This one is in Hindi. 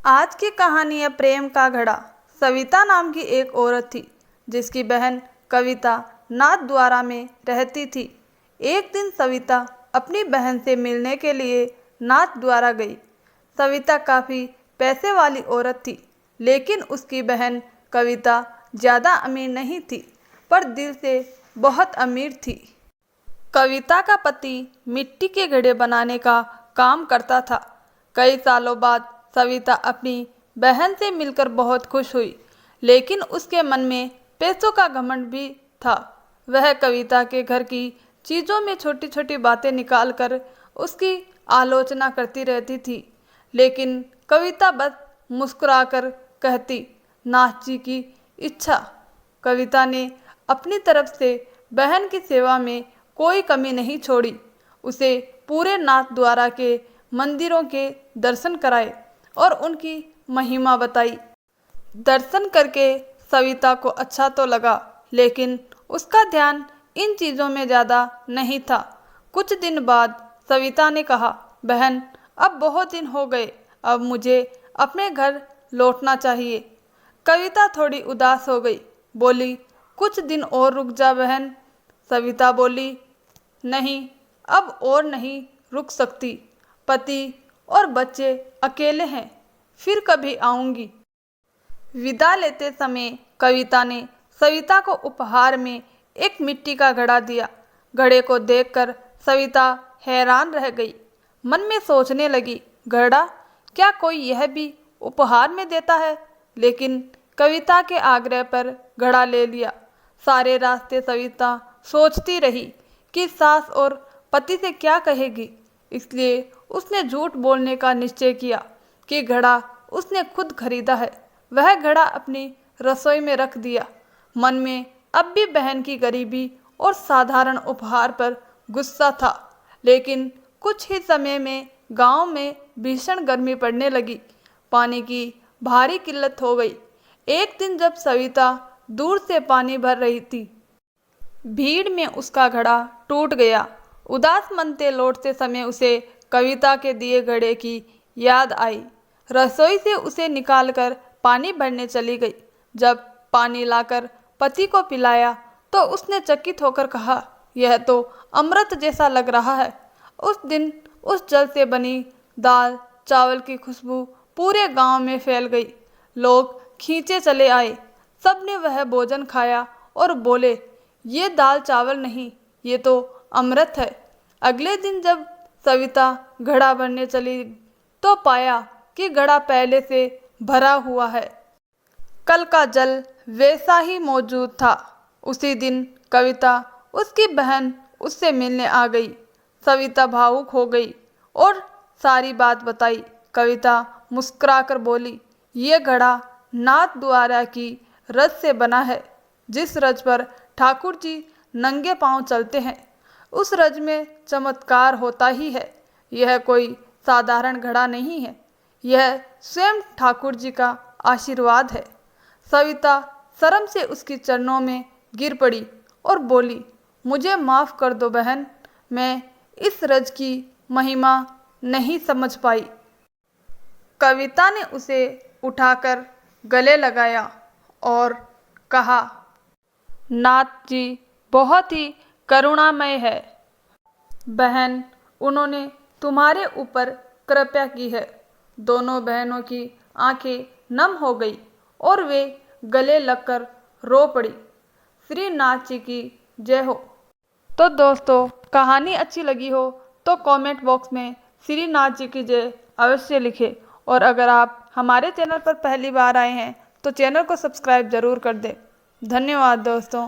आज की कहानी है प्रेम का घड़ा। सविता नाम की एक औरत थी जिसकी बहन कविता नाथद्वारा में रहती थी। एक दिन सविता अपनी बहन से मिलने के लिए नाथद्वारा गई। सविता काफ़ी पैसे वाली औरत थी, लेकिन उसकी बहन कविता ज़्यादा अमीर नहीं थी, पर दिल से बहुत अमीर थी। कविता का पति मिट्टी के घड़े बनाने का काम करता था। कई सालों बाद सविता अपनी बहन से मिलकर बहुत खुश हुई, लेकिन उसके मन में पैसों का घमंड भी था। वह कविता के घर की चीज़ों में छोटी छोटी बातें निकालकर उसकी आलोचना करती रहती थी, लेकिन कविता बस मुस्कुराकर कहती, नाथ जी की इच्छा। कविता ने अपनी तरफ से बहन की सेवा में कोई कमी नहीं छोड़ी। उसे पूरे नाथद्वारा के मंदिरों के दर्शन कराए और उनकी महिमा बताई। दर्शन करके सविता को अच्छा तो लगा, लेकिन उसका ध्यान इन चीज़ों में ज़्यादा नहीं था। कुछ दिन बाद सविता ने कहा, बहन, अब बहुत दिन हो गए, अब मुझे अपने घर लौटना चाहिए। कविता थोड़ी उदास हो गई, बोली, कुछ दिन और रुक जा बहन। सविता बोली, नहीं, अब और नहीं रुक सकती। पति और बच्चे अकेले हैं, फिर कभी आऊँगी। विदा लेते समय कविता ने सविता को उपहार में एक मिट्टी का घड़ा दिया। घड़े को देखकर सविता हैरान रह गई। मन में सोचने लगी, घड़ा, क्या कोई यह भी उपहार में देता है? लेकिन कविता के आग्रह पर घड़ा ले लिया। सारे रास्ते सविता सोचती रही कि सास और पति से क्या कहेगी, इसलिए उसने झूठ बोलने का निश्चय किया कि घड़ा उसने खुद खरीदा है। वह घड़ा अपनी रसोई में रख दिया। मन में अब भी बहन की गरीबी और साधारण उपहार पर गुस्सा था, लेकिन कुछ ही समय में गांव में भीषण गर्मी पड़ने लगी। पानी की भारी किल्लत हो गई। एक दिन जब सविता दूर से पानी भर रही थी, भीड़ में उसका घड़ा टूट गया। उदास मन से लौटते समय उसे कविता के दिए घड़े की याद आई। रसोई से उसे निकालकर पानी भरने चली गई। जब पानी लाकर पति को पिलाया तो उसने चकित होकर कहा, यह तो अमृत जैसा लग रहा है। उस दिन उस जल से बनी दाल चावल की खुशबू पूरे गांव में फैल गई। लोग खींचे चले आए। सबने वह भोजन खाया और बोले, ये दाल चावल नहीं, ये तो अमृत है। अगले दिन जब सविता घड़ा भरने चली तो पाया कि घड़ा पहले से भरा हुआ है। कल का जल वैसा ही मौजूद था। उसी दिन कविता, उसकी बहन, उससे मिलने आ गई। सविता भावुक हो गई और सारी बात बताई। कविता मुस्कुराकर बोली, ये घड़ा नाथद्वारा की रज से बना है, जिस रज पर ठाकुर जी नंगे पांव चलते हैं। उस रज में चमत्कार होता ही है। यह कोई साधारण घड़ा नहीं है, यह स्वयं ठाकुर जी का आशीर्वाद है। सविता शर्म से उसके चरणों में गिर पड़ी और बोली, मुझे माफ़ कर दो बहन, मैं इस रज की महिमा नहीं समझ पाई। कविता ने उसे उठाकर गले लगाया और कहा, नाथ जी बहुत ही करुणामय है। बहन, उन्होंने तुम्हारे ऊपर कृपा की है। दोनों बहनों की आंखें नम हो गई और वे गले लगकर रो पड़ी। श्री नाथ जी की जय हो। तो दोस्तों, कहानी अच्छी लगी हो तो कमेंट बॉक्स में श्री नाथ जी की जय अवश्य लिखें, और अगर आप हमारे चैनल पर पहली बार आए हैं तो चैनल को सब्सक्राइब ज़रूर कर दें। धन्यवाद दोस्तों।